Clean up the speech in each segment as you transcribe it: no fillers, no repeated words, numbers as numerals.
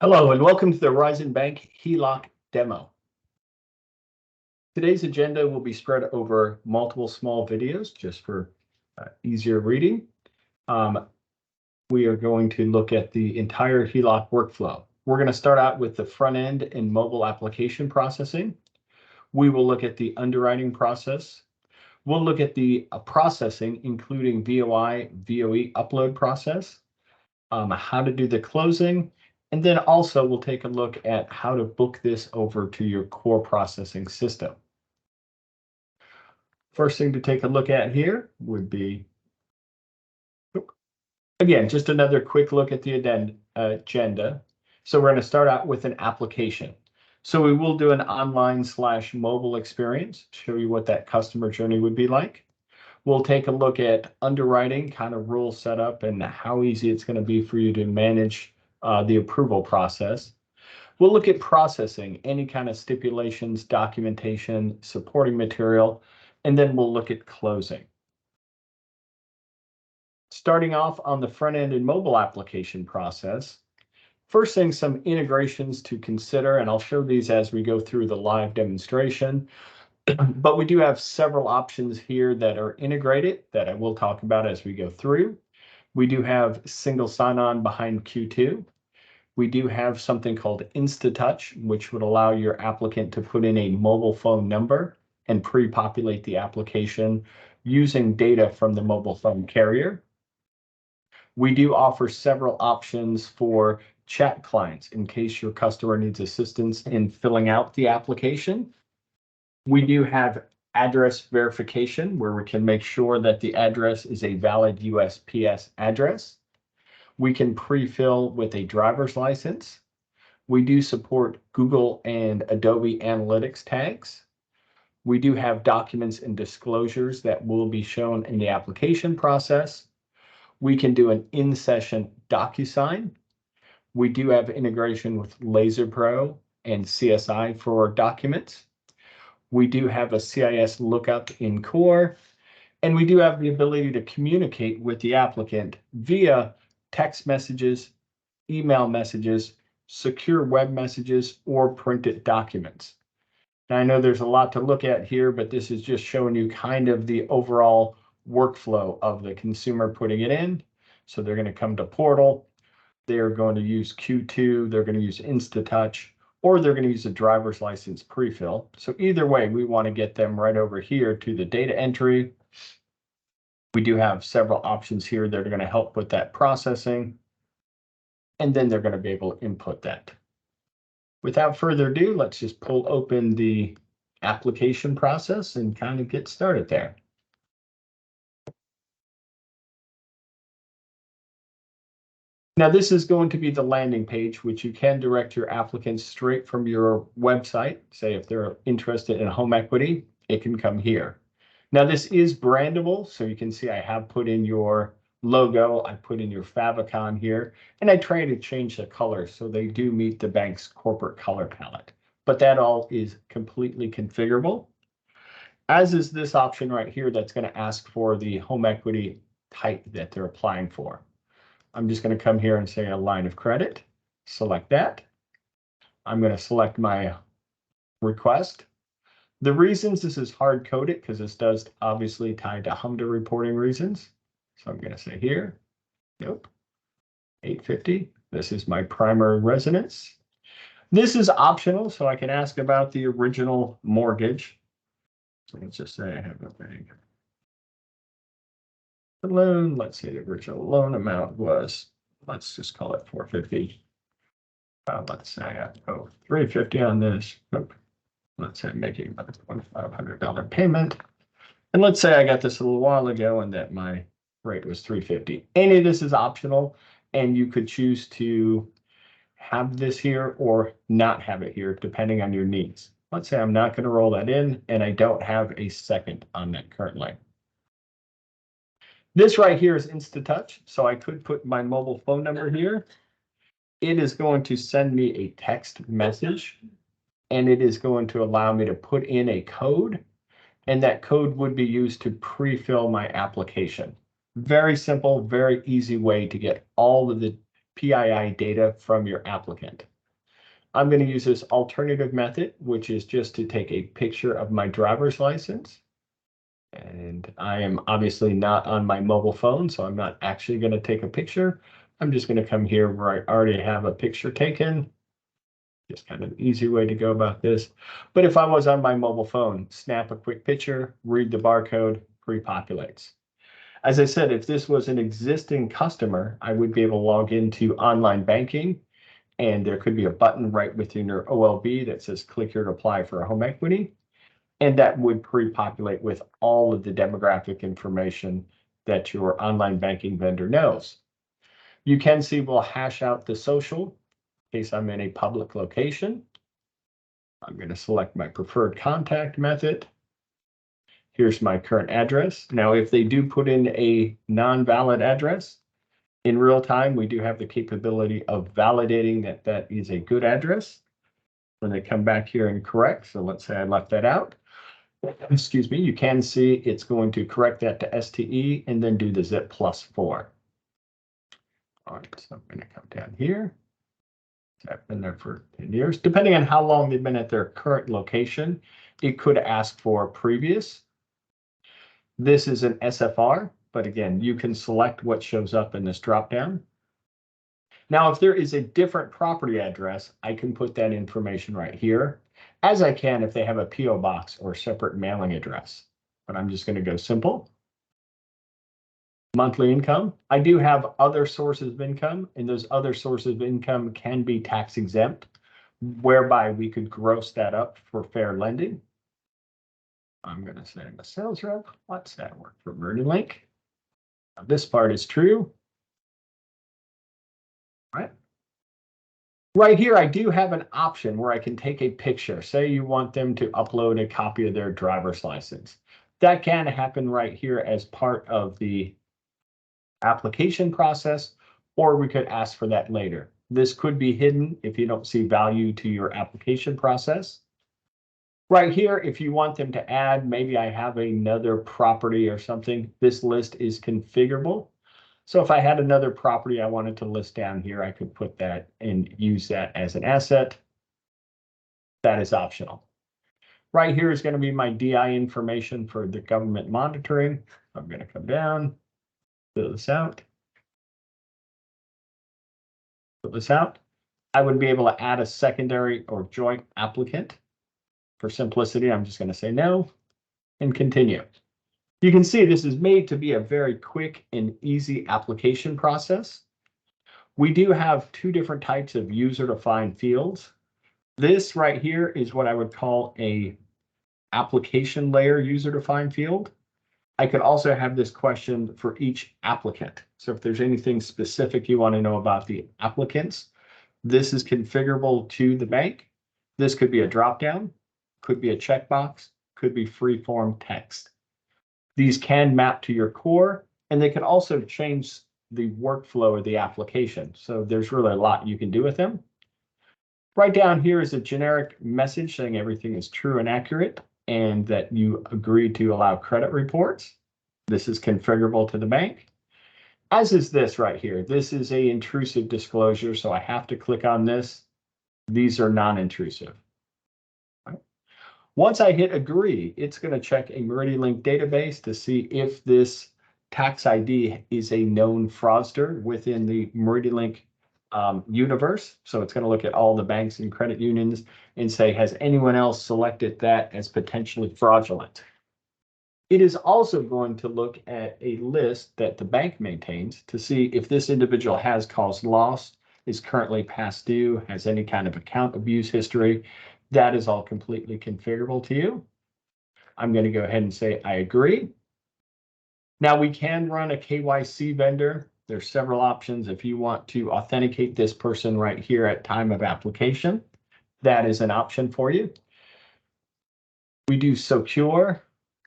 Hello and welcome to the Horizon Bank HELOC demo. Today's agenda will be spread over multiple small videos just for easier reading. We are going to look at the entire HELOC workflow. We're going to start out with the front end and mobile application processing. We will look at the underwriting process. We'll look at the processing, including VOI, VOE upload process, how to do the closing, and then also we'll take a look at how to book this over to your core processing system. First thing to take a look at here would be, again, just another quick look at the agenda. So we're going to start out with an application. So we will do an online/mobile experience, show you what that customer journey would be like. We'll take a look at underwriting, kind of rule setup, and how easy it's going to be for you to manage the approval process. We'll look at processing, any kind of stipulations, documentation, supporting material, and then we'll look at closing. Starting off on the front end and mobile application process, first thing, some integrations to consider, and I'll show these as we go through the live demonstration. But we do have several options here that are integrated that I will talk about as we go through. We do have single sign-on behind Q2. We do have something called InstaTouch, which would allow your applicant to put in a mobile phone number and pre-populate the application using data from the mobile phone carrier. We do offer several options for chat clients in case your customer needs assistance in filling out the application. We do have address verification, where we can make sure that the address is a valid USPS address. We can pre-fill with a driver's license. We do support Google and Adobe Analytics tags. We do have documents and disclosures that will be shown in the application process. We can do an in-session DocuSign. We do have integration with Laser Pro and CSI for documents. We do have a CIS lookup in Core, and we do have the ability to communicate with the applicant via text messages, email messages, secure web messages, or printed documents. Now, I know there's a lot to look at here, but this is just showing you kind of the overall workflow of the consumer putting it in. So they're going to come to Portal, they're going to use Q2, they're going to use InstaTouch, or they're going to use a driver's license pre-fill. So either way, we want to get them right over here to the data entry. We do have several options here that are going to help with that processing, and then they're going to be able to input that. Without further ado, let's just pull open the application process and kind of get started there. Now, this is going to be the landing page, which you can direct your applicants straight from your website. Say if they're interested in home equity, it can come here. Now, this is brandable, so you can see I have put in your logo, I put in your favicon here, and I try to change the color so they do meet the bank's corporate color palette. But that all is completely configurable, as is this option right here that's going to ask for the home equity type that they're applying for. I'm just going to come here and say a line of credit, select that. I'm going to select my request. The reasons, this is hard coded because this does obviously tie to HMDA reporting reasons. So I'm going to say here, nope, 850. This is my primary residence. This is optional, so I can ask about the original mortgage. So let's just say I have a bank. The loan, let's say the original loan amount was, let's just call it 450. Let's say I owe 350 on this. Nope. Let's say I'm making a $2,500 payment. And let's say I got this a little while ago and that my rate was 350. Any of this is optional, and you could choose to have this here or not have it here, depending on your needs. Let's say I'm not going to roll that in and I don't have a second on that currently. This right here is InstaTouch, so I could put my mobile phone number here. It is going to send me a text message, and it is going to allow me to put in a code, and that code would be used to pre-fill my application. Very simple, very easy way to get all of the PII data from your applicant. I'm going to use this alternative method, which is just to take a picture of my driver's license. And I am obviously not on my mobile phone, so I'm not actually going to take a picture. I'm just going to come here where I already have a picture taken. Just kind of an easy way to go about this. But if I was on my mobile phone, snap a quick picture, read the barcode, pre-populates. As I said, if this was an existing customer, I would be able to log into online banking, and there could be a button right within your OLB that says click here to apply for a home equity. And that would pre-populate with all of the demographic information that your online banking vendor knows. You can see we'll hash out the social in case I'm in a public location. I'm going to select my preferred contact method. Here's my current address. Now, if they do put in a non-valid address, in real time, we do have the capability of validating that that is a good address when they come back here and correct. So let's say I left that out. Excuse me, you can see it's going to correct that to STE and then do the zip +4. All right, so I'm going to come down here. I've been there for 10 years. Depending on how long they've been at their current location, it could ask for previous. This is an SFR, but again, you can select what shows up in this dropdown. Now, if there is a different property address, I can put that information right here, as I can if they have a PO box or separate mailing address. But I'm just going to go simple. Monthly income. I do have other sources of income, and those other sources of income can be tax exempt, whereby we could gross that up for fair lending. I'm going to say I'm a sales rep. What's that work for MeridianLink? Now, this part is true. Right here, I do have an option where I can take a picture. Say you want them to upload a copy of their driver's license. That can happen right here as part of the application process, or we could ask for that later. This could be hidden if you don't see value to your application process. Right here, if you want them to add, maybe I have another property or something, this list is configurable. So if I had another property I wanted to list down here, I could put that and use that as an asset. That is optional. Right here is going to be my DI information for the government monitoring. I'm going to come down, fill this out. Fill this out. I would be able to add a secondary or joint applicant. For simplicity, I'm just going to say no and continue. You can see this is made to be a very quick and easy application process. We do have two different types of user-defined fields. This right here is what I would call a application layer user-defined field. I could also have this question for each applicant. So if there's anything specific you want to know about the applicants, this is configurable to the bank. This could be a dropdown, could be a checkbox, could be free-form text. These can map to your core, and they can also change the workflow of the application. So there's really a lot you can do with them. Right down here is a generic message saying everything is true and accurate, and that you agree to allow credit reports. This is configurable to the bank. As is this right here. This is an intrusive disclosure, so I have to click on this. These are non-intrusive. Once I hit agree, it's going to check a MeridianLink database to see if this tax ID is a known fraudster within the MeridianLink universe. So it's going to look at all the banks and credit unions and say, has anyone else selected that as potentially fraudulent? It is also going to look at a list that the bank maintains to see if this individual has caused loss, is currently past due, has any kind of account abuse history. That is all completely configurable to you. I'm going to go ahead and say I agree. Now we can run a KYC vendor. There's several options. If you want to authenticate this person right here at time of application, that is an option for you. We do secure.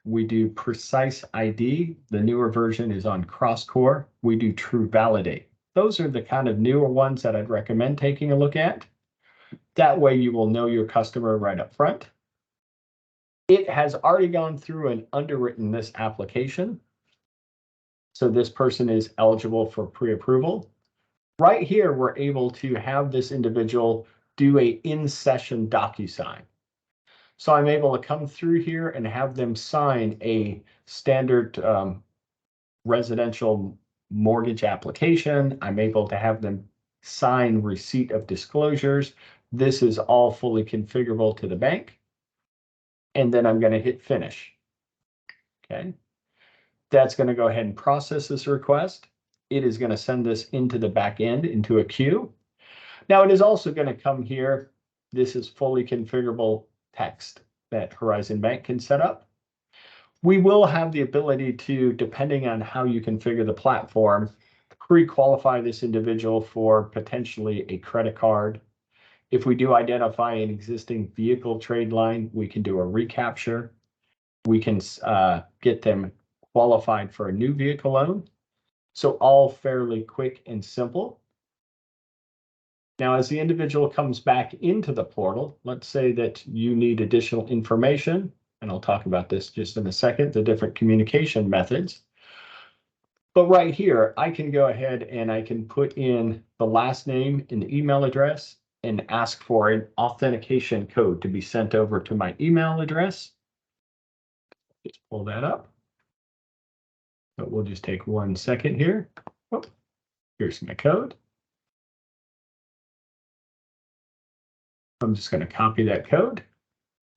We do precise ID. The newer version is on cross-core. We do true validate. Those are the kind of newer ones that I'd recommend taking a look at. That way you will know your customer right up front. It has already gone through and underwritten this application. So this person is eligible for pre-approval. Right here, we're able to have this individual do a in-session DocuSign. So I'm able to come through here and have them sign a standard residential mortgage application. I'm able to have them sign receipt of disclosures. This is all fully configurable to the bank. And then I'm going to hit finish. Okay. That's going to go ahead and process this request. It is going to send this into the back end, into a queue. Now it is also going to come here. This is fully configurable text that Horizon Bank can set up. We will have the ability to, depending on how you configure the platform, pre-qualify this individual for potentially a credit card. If we do identify an existing vehicle trade line, we can do a recapture. We can get them qualified for a new vehicle loan. So all fairly quick and simple. Now, as the individual comes back into the portal, let's say that you need additional information, and I'll talk about this just in a second, the different communication methods. But right here, I can go ahead and I can put in the last name and the email address and ask for an authentication code to be sent over to my email address. Just pull that up. So we'll just take 1 second here. Oh, here's my code. I'm just going to copy that code.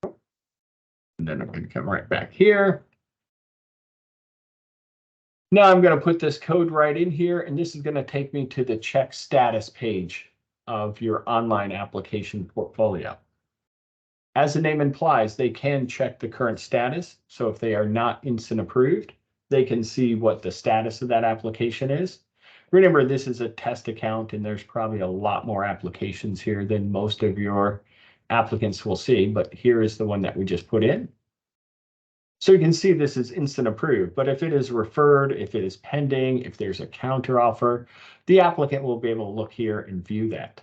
And then I'm going to come right back here. Now I'm going to put this code right in here, and this is going to take me to the check status page of your online application portfolio. As the name implies, they can check the current status. So if they are not instant approved, they can see what the status of that application is. Remember, this is a test account, and there's probably a lot more applications here than most of your applicants will see, but here is the one that we just put in. So you can see this is instant approved, but if it is referred, if it is pending, if there's a counteroffer, the applicant will be able to look here and view that.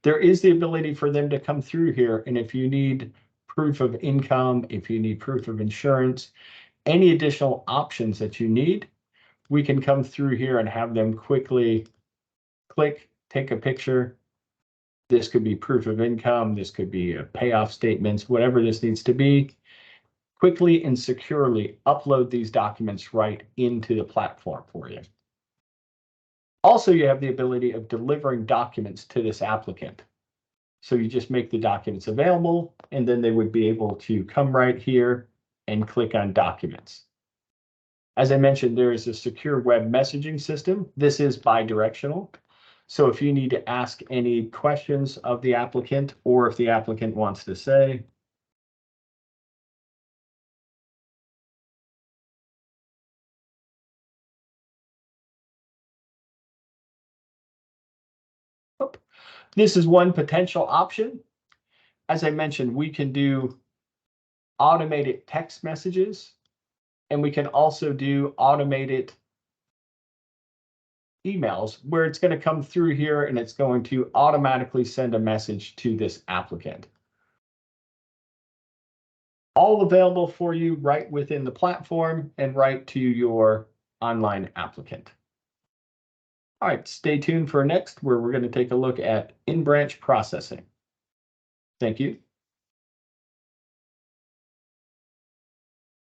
There is the ability for them to come through here, and if you need proof of income, if you need proof of insurance, any additional options that you need, we can come through here and have them quickly click, take a picture. This could be proof of income. This could be payoff statements, whatever this needs to be. Quickly and securely upload these documents right into the platform for you. Also, you have the ability of delivering documents to this applicant. So you just make the documents available, and then they would be able to come right here and click on documents. As I mentioned, there is a secure web messaging system. This is bi-directional. So if you need to ask any questions of the applicant, or if the applicant wants to say, this is one potential option. As I mentioned, we can do automated text messages, and we can also do automated emails where it's going to come through here and it's going to automatically send a message to this applicant. All available for you right within the platform and right to your online applicant. All right, stay tuned for next, where we're going to take a look at in-branch processing. Thank you.